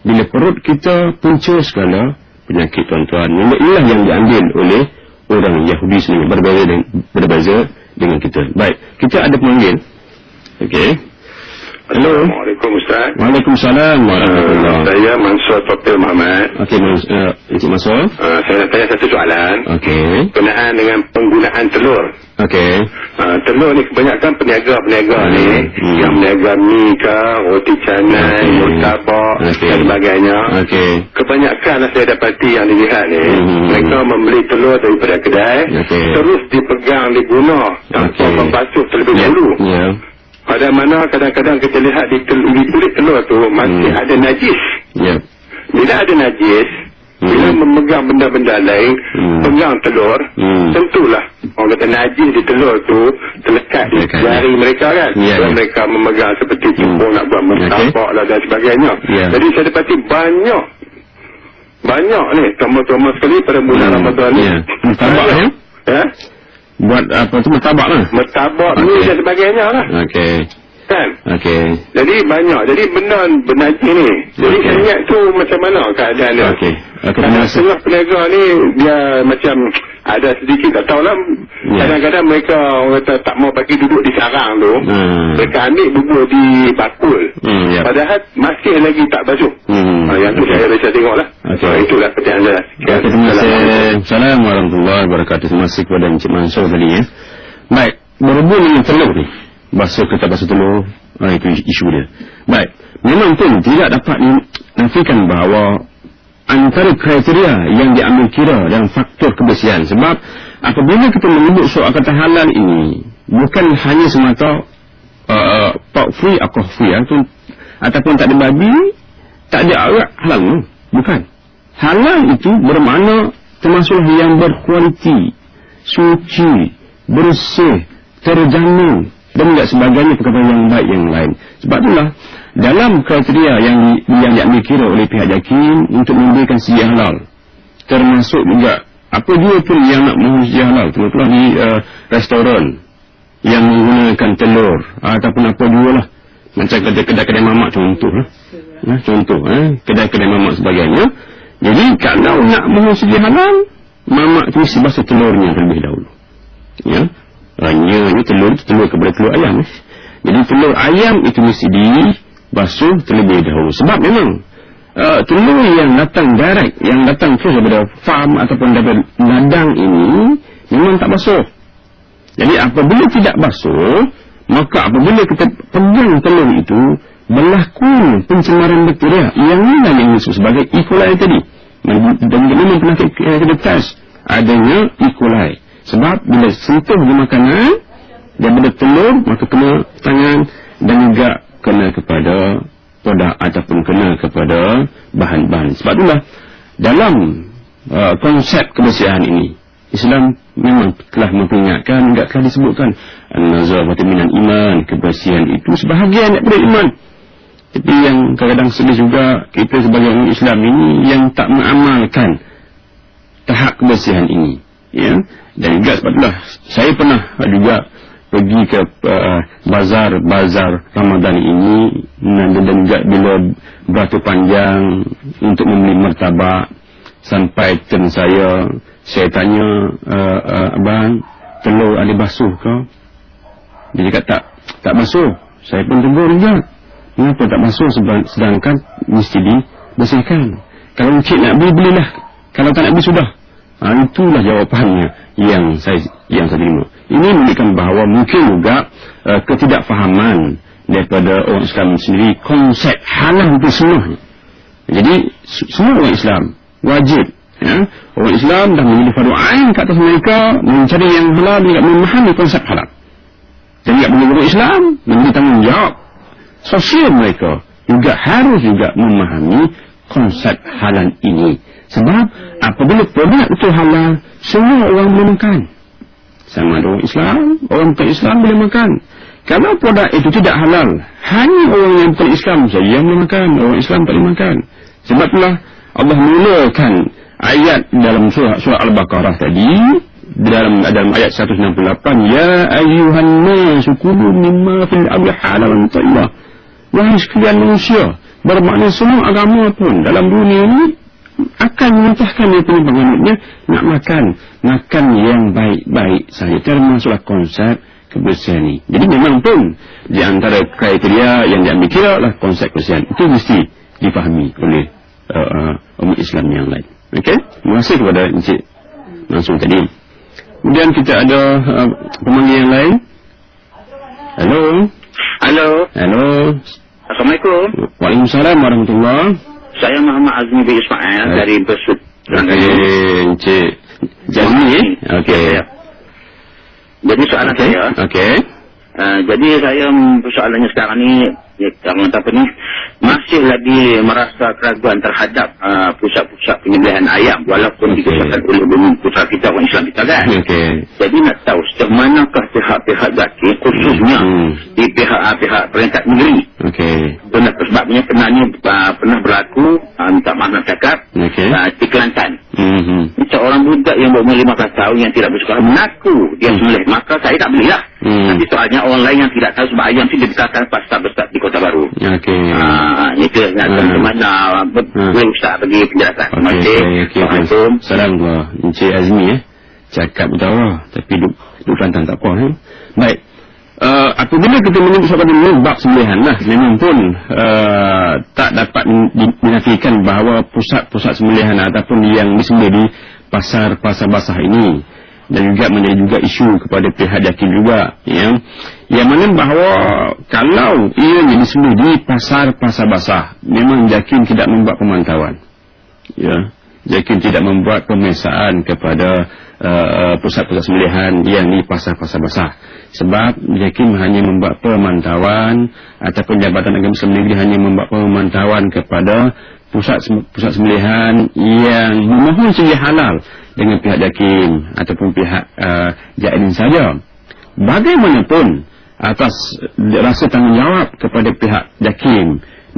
bila perut kita punca segala penyakit, tuan-tuan. Inilah yang diambil oleh orang Yahudi sendiri, berbeza dengan kita. Baik, kita ada pemanggil. Okey. Hello. Assalamualaikum Ustaz. Waalaikumsalam warahmatullahi. Saya Mansur Topil Muhammad. Okey, Encik Mansur. Saya nak tanya satu soalan. Okey. Berkenaan dengan penggunaan telur. Okey. Telur ni kebanyakan peniaga-peniaga ni yang meniaga mi ke, roti canai, murtabak dan sebagainya. Okey. Kebanyakan saya dapati yang dilihat ni, mereka membeli telur daripada kedai, terus dipegang, diguna tanpa membasuh terlebih dahulu. Ya. Pada mana kadang-kadang kita lihat di kulit telur tu masih ada najis. Ya. Bila ada najis, bila memegang benda-benda lain, pegang telur, tentulah orang kata najis di telur tu terlekat di jari mereka kan. Kalau mereka memegang seperti cembung nak buat murtabak lah dan sebagainya. Jadi saya dapati banyak ni terutama sekali pada bulan Ramadan ni. Murtabak ya? Ya? Buat apa tu, murtabak lah. Murtabak ni dan sebagainya lah. Okey. Kan? Okey. Jadi banyak. Jadi benda najis ni. Jadi saya ingat tu macam mana keadaan dia. Okey. Setengah peniaga ni dia macam ada sedikit tak tahulah. Kadang-kadang mereka orang kata tak mau bagi duduk di sarang tu. Mereka ambil bubur di bakul. Padahal masih lagi tak basuh. Yang tu saya biasa tengok lah. Itulah pertanyaan saya. Terima kasih. Assalamualaikum warahmatullahi wabarakatuh. Terima kasih kepada Encik Mansur tadi ya. Baik. Berhubung dengan telur ni. Basuh ke tak basuh telur, itu isu dia. Baik, memang pun tidak dapat dinafikan bahawa antara kriteria yang diambil kira dalam faktor kebersihan. Sebab apabila kita menyebut soal kata halal ini, bukan hanya semata pork free atau free ataupun tak ada babi, tak ada arak, halal. Bukan. Halal itu bermakna termasuk yang berkualiti, suci, bersih, terjamin dan tidak sebagainya perkara yang baik yang lain. Sebab itulah dalam kriteria yang diambil kira oleh pihak JAKIM untuk memberikan sedia halal, termasuk juga apa dia pun yang nak memberi sedia halal, terutama di restoran yang menggunakan telur ataupun apa juga lah, macam kedai-kedai mamak contoh lah, kedai-kedai mamak sebagainya. Jadi kalau nak memberi sedia halal, mamak tu mesti basuh telurnya terlebih dahulu ya. Hanya telur kepada telur ayam. Jadi telur ayam itu mesti dibasuh terlebih dahulu. Sebab memang telur yang datang direct, yang datang terus daripada farm ataupun daripada ladang ini memang tak basuh. Jadi apabila tidak basuh, maka apabila kita pegang telur itu, berlaku pencemaran bakteria yang disebut sebagai E. coli tadi. Dan memang pernah kita test adanya E. coli. Sebab bila sentuh di makanan daripada telur, maka kena tangan dan juga kena kepada produk ataupun kena kepada bahan-bahan. Sebab itulah dalam konsep kebersihan ini, Islam memang telah memperingatkan, juga telah disebutkan an-nazafatu minal iman, kebersihan itu sebahagian daripada iman. Tapi yang kadang-kadang sedih juga kita sebagai orang Islam ini yang tak mengamalkan tahap kebersihan ini. Ya, dan juga sebab itulah saya pernah juga pergi ke bazar Ramadan ini, dan juga bila beratur panjang untuk membeli martabak, sampai turn saya tanya, abang, telur ada basuh ke? Dia cakap tak basuh. Saya pun tegur juga, kenapa tak basuh sedangkan mesti dibersihkan. Kalau encik nak beli, belilah. Kalau tak nak beli, sudah. Itulah jawapannya yang saya terima. Ini menunjukkan bahawa mungkin juga ketidakfahaman daripada orang Islam sendiri konsep halal itu semuanya. Jadi semua orang Islam wajib, orang Islam dah menjadi fardu ain ke atas mereka mencari yang halal, juga memahami konsep halal. Dan juga bagi orang Islam menjadi tanggungjawab sosial mereka juga harus juga memahami konsep halal ini. Sebab apabila produk itu halal, semua orang boleh makan. Sama ada orang Islam, orang bukan Islam boleh makan. Kalau produk itu tidak halal, hanya orang yang bukan Islam saja yang boleh makan, orang Islam tak boleh makan. Sebab itulah Allah mulakan ayat dalam surah Al-Baqarah tadi, dalam ayat 168, ya ayyuhan nasu kulu mimma fil ardi halalan thayyibah. Wahai sekalian manusia, bermakna semua agama pun dalam dunia ini akan memerintahkan dia punya penganutnya nak makan yang baik-baik saja, termasuklah konsep kebersihan ini. Jadi memang pun di antara kriteria yang diambil kira adalah konsep kebersihan. Itu mesti difahami oleh umat Islam yang lain. Okey, terima kasih kepada Encik Mansur tadi. Kemudian kita ada pemanggil yang lain. Halo. Assalamualaikum. Waalaikumsalam warahmatullahi. Saya Muhammad Azmi bin Ismail dari Besut. Encik Jazmi. Okey. Jadi soalan saya. Okey. Jadi saya persoalannya sekarang ni, masih lagi merasa keraguan terhadap pusat-pusat penyembelihan ayam, walaupun dikisahkan oleh putra kita orang Islam kita kan. Jadi nak tahu sejauh manakah pihak-pihak zaki, khususnya di pihak peringkat negeri. Sebabnya pernah berlaku, minta maaf nak cakap, di Kelantan. Seorang budak yang berumur 15 tahun yang tidak bersekolah mengaku dia sembelih, maka saya tak belilah. Tapi soalnya orang lain yang tidak tahu sebab ayam itu dibesarkan pasar besar di Kota Baru. Itu nak tahu mana boleh Ustaz bagi penjelasan. Terima kasih. Assalamualaikum. Assalamualaikum. Encik Azmi cakap utara tapi duduk Kelantan tak apa. Baik. Apabila kita menyebut soal bab sembelihan lah, memang pun tak dapat dinafikan bahawa pusat-pusat sembelihan ataupun yang disembelih di pasar-pasar basah ini, dan juga menjadi juga isu kepada pihak JAKIM juga, yang mana bahawa kalau ia disembelih di pasar-pasar basah, memang JAKIM tidak membuat pemantauan, JAKIM tidak membuat pemeriksaan kepada pusat-pusat sembelihan yang di pasar-pasar basah. Sebab JAKIM hanya membuat pemantauan, ataupun Jabatan Agama Islam Negeri hanya membuat pemantauan kepada pusat sembelihan yang memohon sembelih halal dengan pihak JAKIM ataupun pihak JAIN saja. Bagaimanapun atas rasa tanggungjawab kepada pihak JAKIM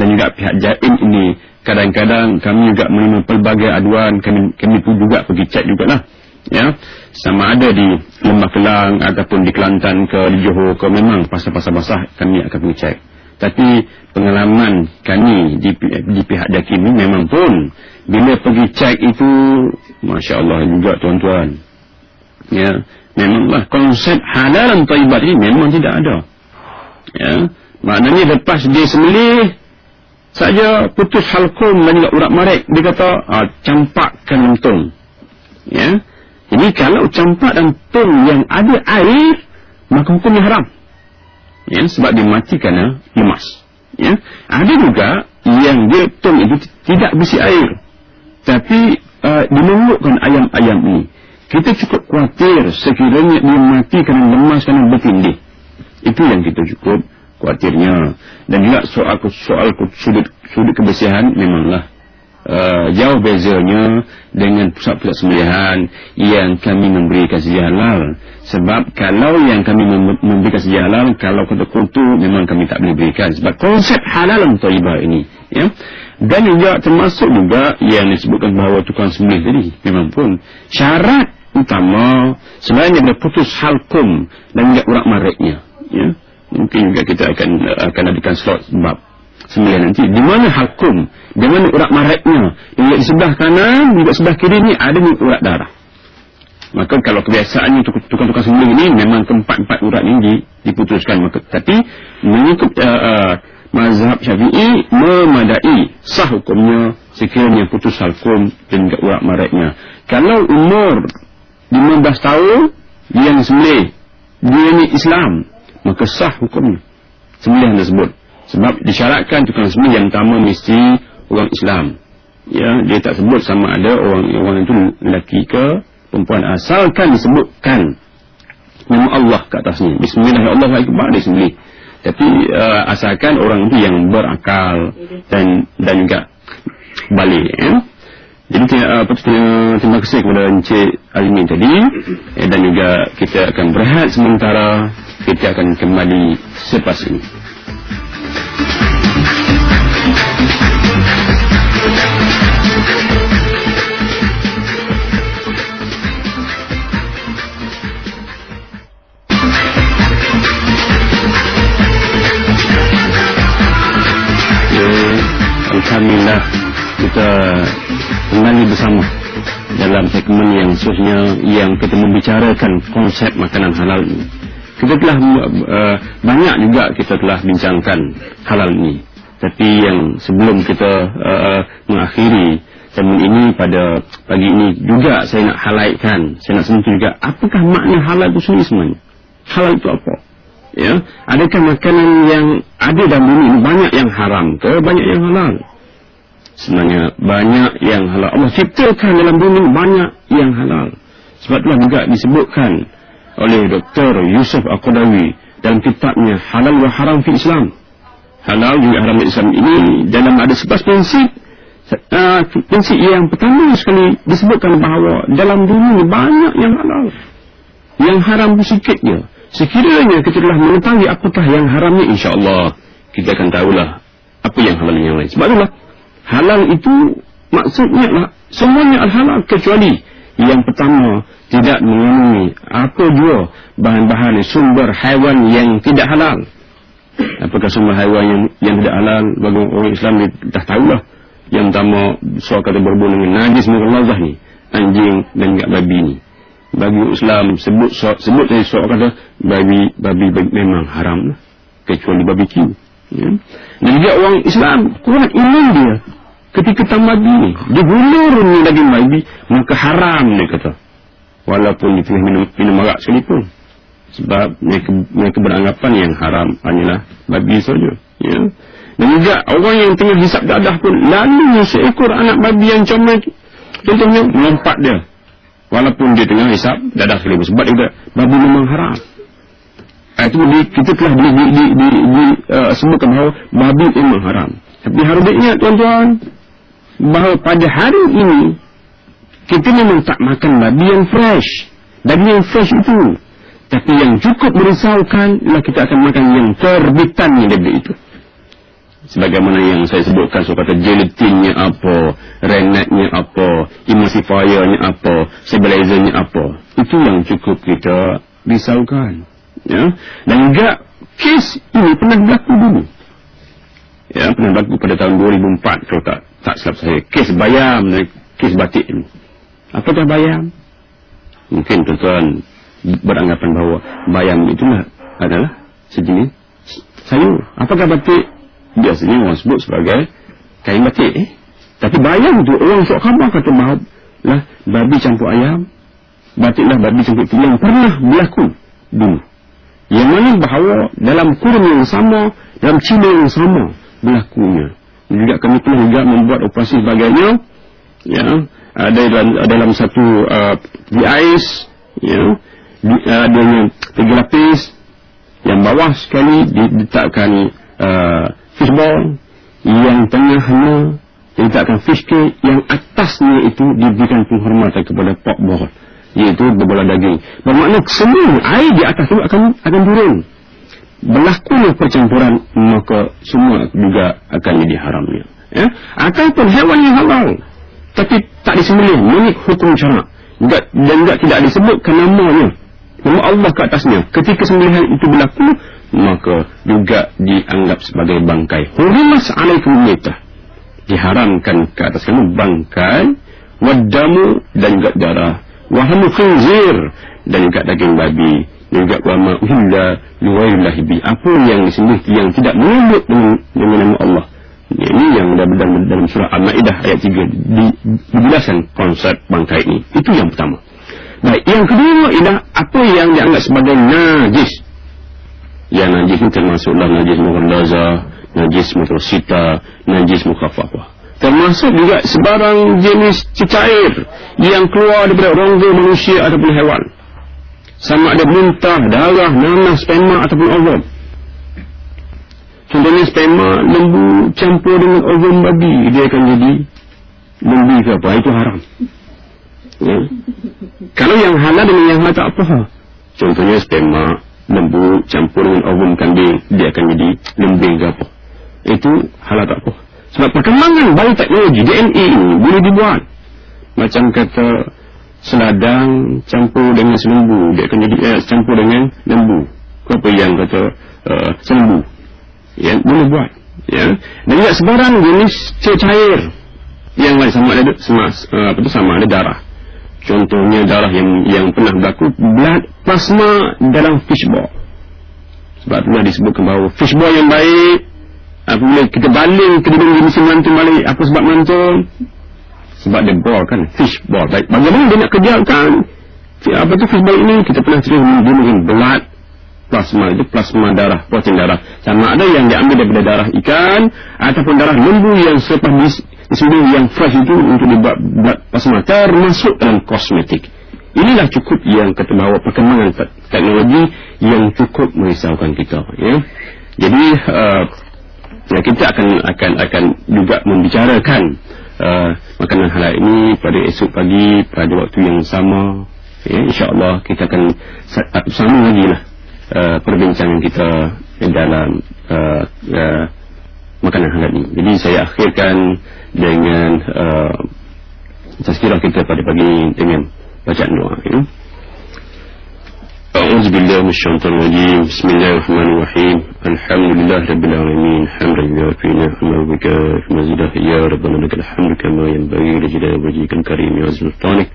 dan juga pihak JAIN ini, kadang-kadang kami juga menerima pelbagai aduan, kami pun juga pergi cek jugalah, sama ada di Lembah Kelang ataupun di Kelantan ke di Johor ke, memang pasar-pasar basah kami akan pergi cek. Tapi pengalaman kami di pihak JAKIM ini memang pun bila pergi cek itu, Masya Allah juga tuan-tuan, memanglah konsep halal dan thayyibat ini memang tidak ada. Maknanya lepas dia sembelih saja putus halkum dan juga urat marik, dia kata campakkan lentung. Jadi kalau campak dan tung yang ada air, maka hukumnya haram, sebab dia mati kerana lemas. Ada juga yang dia tung itu tidak berisi air, tapi dimenguapkan ayam-ayam ini. Kita cukup khawatir sekiranya dia mati kerana lemas, kerana bertindih. Itu yang kita cukup khawatirnya. Dan juga soal sudut kebersihan, memanglah jauh bezanya dengan pusat-pusat sembelihan yang kami memberikan sedia halal. Sebab kalau yang kami memberikan sedia halal, kalau kutu-kutu memang kami tak boleh berikan. Sebab konsep halal dan thayyibah ini, dan juga termasuk juga yang disebutkan bahawa tukang sembelih tadi, memang pun syarat utama selain daripada putus halkum dan juga urat mariknya, ya. Mungkin juga kita akan adakan slot bab 9 nanti, di mana halkum, di mana urat mariknya, di sebelah kanan juga sebelah kiri ni ada urat darah. Maka kalau kebiasaannya tukang-tukang sembelih ini memang keempat-empat urat ini diputuskan, maka tapi mengikut mazhab Syafi'i memadai sah hukumnya sekiranya putus halkum dan juga urat mariknya. Kalau umur 15 tahun dia sembelih, dia ni Islam, maka sah hukumnya sembelihan tersebut. Sebab disyaratkan tukang sembelih yang pertama mesti orang Islam, ya. Dia tak sebut sama ada orang itu lelaki ke perempuan, asalkan disebutkan nama Allah ke atasnya, bismillahirrahmanirrahim, dia sembelih. Tapi asalkan orang itu yang berakal dan juga balik, ya. Jadi terima kasih kepada Encik Azmi tadi, dan juga kita akan berehat sementara. Kita akan kembali selepas ini. Alhamdulillah, kita kembali bersama dalam segmen yang khususnya yang kita membicarakan konsep makanan halal ini. Kita telah banyak juga kita telah bincangkan halal ini. Tapi yang sebelum kita mengakhiri segmen ini pada pagi ini juga saya nak highlightkan, saya nak sentuh juga apakah makna halal itu sendiri sebenarnya. Halal itu apa? Ya, adakah makanan yang ada dalam bumi ini banyak yang haram ke banyak yang halal? Sebenarnya banyak yang halal. Allah ciptakan dalam bumi ini banyak yang halal. Sebab itulah juga disebutkan oleh Dr. Yusuf Al-Qadawi dalam kitabnya Halal wa Haram fi Islam. Halal juga haram di Islam ini dalam ada 11 prinsip. Prinsip yang pertama sekali disebutkan bahawa dalam dunia banyak yang halal, yang haram sedikit je. Sekiranya kita telah mengetahui apakah yang haramnya, insya-Allah kita akan tahulah apa yang halal yang lain. Sebab itulah halal itu maksudnya lah semuanya halal kecuali yang pertama tidak mengandungi apa jua bahan-bahan sumber haiwan yang tidak halal. Apakah sumber haiwan yang tidak halal? Bagi orang Islam dia dah tahulah. Yang pertama soal kata berbau dengan najis mughalazah ni, anjing dan juga babi ni. Bagi Islam sebut saya soal kata babi memang haram lah, kecuali barbecue, ya. Dan juga orang Islam kuat iman dia ketika tamadhi ni dia gulurnya daging babi, maka haram dia kata, walaupun dia tengah minum arak sekalipun. Sebab mereka beranggapan yang haram hanyalah babi saja, ya. Dan juga orang yang tengah hisap dadah pun lalu seekor anak babi yang comel contohnya melompat dia walaupun dia tengah hisap dadah sekalipun, sebab dia babi memang haram. Itu kita telah sebutkan bahawa babi memang haram. Tapi harus diingat tuan-tuan bahawa pada hari ini kita memang tak makan babi yang fresh. Babi yang fresh itu, tapi yang cukup merisaukan ialah kita akan makan yang terbitannya dari itu. Sebagaimana yang saya sebutkan, so kata gelatinnya apa, renetnya apa, emulsifiernya apa, stabilizernya apa, itu yang cukup kita risaukan, ya. Dan juga kes ini pernah berlaku dulu, ya, pernah berlaku pada tahun 2004 kalau tak silap saya, kes bayam dan kes batik ini. Apakah bayam? Mungkin tuan-tuan beranggapan bahawa bayam itulah adalah sejenis sayur. Apakah batik? Biasanya orang sebut sebagai kain batik, Tapi bayam tu orang sok khabar kata bahawa lah babi campur ayam, batiklah babi campur itu yang pernah berlaku dulu. Yang mana bahawa dalam kurun yang sama, dalam cina yang sama berlakunya. Juga kami pernah juga membuat operasi sebagainya, ya, ada dalam satu di ais, ya, adanya 3 lapis, yang bawah sekali diletakkan fishball, yang tengahnya diletakkan fish cake, yang atasnya itu diberikan penghormatan kepada pork ball, iaitu berbola daging. Bermakna semua air di atas itu akan turun. Berlakunya percampuran, maka semua juga akan jadi haramnya, ya. Ataupun hewan yang halal tapi tak disembelih, menurut hukum syarak, dan juga tidak disebutkan nama Allah ke atasnya. Ketika sembelihan itu berlaku, maka juga dianggap sebagai bangkai. Hurimas alaikum maitah, diharamkan ke atas kamu bangkai, wadamu dan juga darah, wahamu khinzir dan juga daging babi, dan juga wama uhilla liwaillahi bi, apa yang disembelih yang tidak menyebut dengan nama Allah. Ini yang dalam surah Al-Ma'idah ayat 3 dijelaskan konsep bangkai ini. Itu yang pertama. Baik, yang kedua ialah apa yang dianggap sebagai najis. Yang najis ini termasuklah najis mughallaza, najis mutawassita, najis mukhaffafah. Termasuk juga sebarang jenis cecair yang keluar daripada rongga manusia ataupun haiwan. Sama ada muntah, darah, nanah, sperma ataupun ovum. Contohnya sperma lembu campur dengan ovum babi, dia akan jadi lembu ke apa, itu haram. Ya. Kalau yang halal dengan yang halal tak apa. Contohnya sperma lembu campur dengan ovum kambing, dia akan jadi lembing ke apa, itu halal tak apa. Sebab perkembangan baru teknologi DNA ini boleh dibuat. Macam kata seladang campur dengan selembu, dia akan jadi campur dengan lembu. Apa yang kata selembu, ya, boleh buat. Ya. Dan juga sebarang jenis cecair yang lain, sama ada darah. Contohnya darah yang pernah berlaku blood plasma dalam fishball. Sebab itulah disebutkan bahawa fishball yang baik, apabila kita baling ke dalam mesin mantul balik, apa sebab mantul? Sebab dia ball kan, fishball. Baik, bagaimana dia nak kerjakan fishball ini? Kita pernah cerita dia mungkin blood plasma, itu plasma darah, protein darah. Sama ada yang diambil daripada darah ikan ataupun darah lembu yang selepas disembelih yang fresh itu untuk dibuat blood plasma, termasuk dalam kosmetik. Inilah cukup yang kata bahawa perkembangan teknologi yang cukup merisaukan kita. Ya. Jadi ya, kita akan juga membicarakan makanan halal ini pada esok pagi pada waktu yang sama. Ya, InsyaAllah kita akan sama lagi lah perbincangan kita dalam makanan halal ini. Jadi saya akhirkan dengan tazkirah kita pada pagi ini dengan bacaan doa. Ya. A'udzubillahi minasyaitonir rajim. Bismillahirrahmanirrahim. Alhamdulillahirabbil alamin. Hamdan yuwafi ni'amahu wa yukafi mazidah. Ya rabbana lakal hamdu kama yanbaghi li jalali wajhikal karim ya azza sultanik.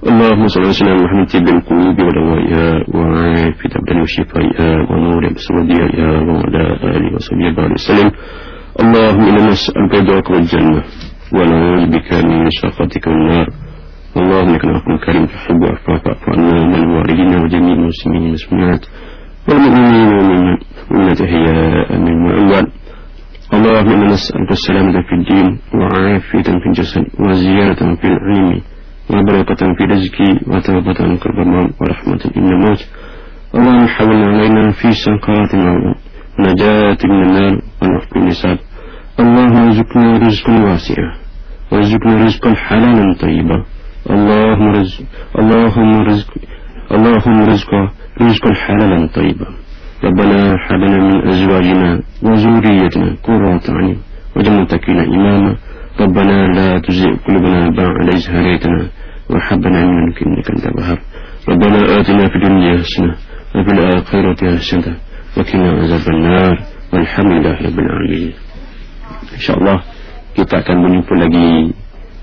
Allahumma salli ala sayyidina Muhammad tibbil qulubi wa dawaiha wa 'afiyat abdan wa shifaiha wa nuri absariha wa ala alihi wa sahbihi wa sallam. Allahumma inna nas'aluka ridhaka wal jannah wa na'udzu bika min sakhatika wan nar. اللهم انك عفو كريم تحب العفو فاعف عنا والوالدين وجميع المسلمين والمسلمات والمؤمنين والمؤمنات احياء منهم واموات. اللهم انا نسالك السلامه في الدين وعافيه في الجسد وزياده في العلم وبركه في الرزق وتوبه عن كرب الموت ورحمه من الموت. اللهم حول علينا في سكرات الموت نجاة من النار ونحب النساء. اللهم ارزقنا رزقا واسعا وارزقنا رزقا حلالا طيبا. اللهم رزق رزقا حلالا طيبا. ربنا هب لنا من ازواجنا وذريتنا قرة اعين واجعلنا للمتقين اماما. ربنا لا تزغ قلوبنا بعد إذ هديتنا وهب لنا من لدنك انك انت الوهاب. ربنا آتنا في الدنيا حسنة وفي الآخرة حسنة وقنا عذاب النار والحمد لله رب العالمين. InsyaAllah kita akan berjumpa lagi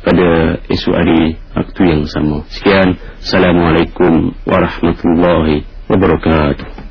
pada esok hari waktu yang sama. Sekian, Assalamualaikum warahmatullahi wabarakatuh.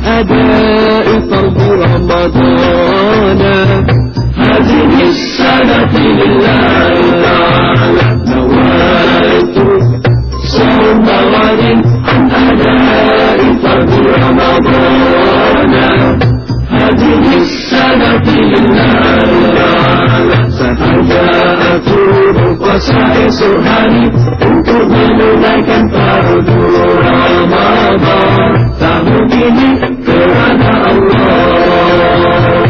أداء فرض رمضان هذه السنة لله تعالى. نويت صوم غد عن أداء فرض رمضان هذه السنة لله تعالى. سأجاء وسأسهل أن تؤمن لك فرض رمضان. ini kerana Allah.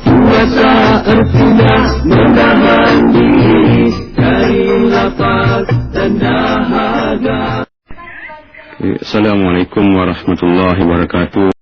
Puasa artinya menahan diri dari lapar dan dahaga. Assalamualaikum warahmatullahi wabarakatuh.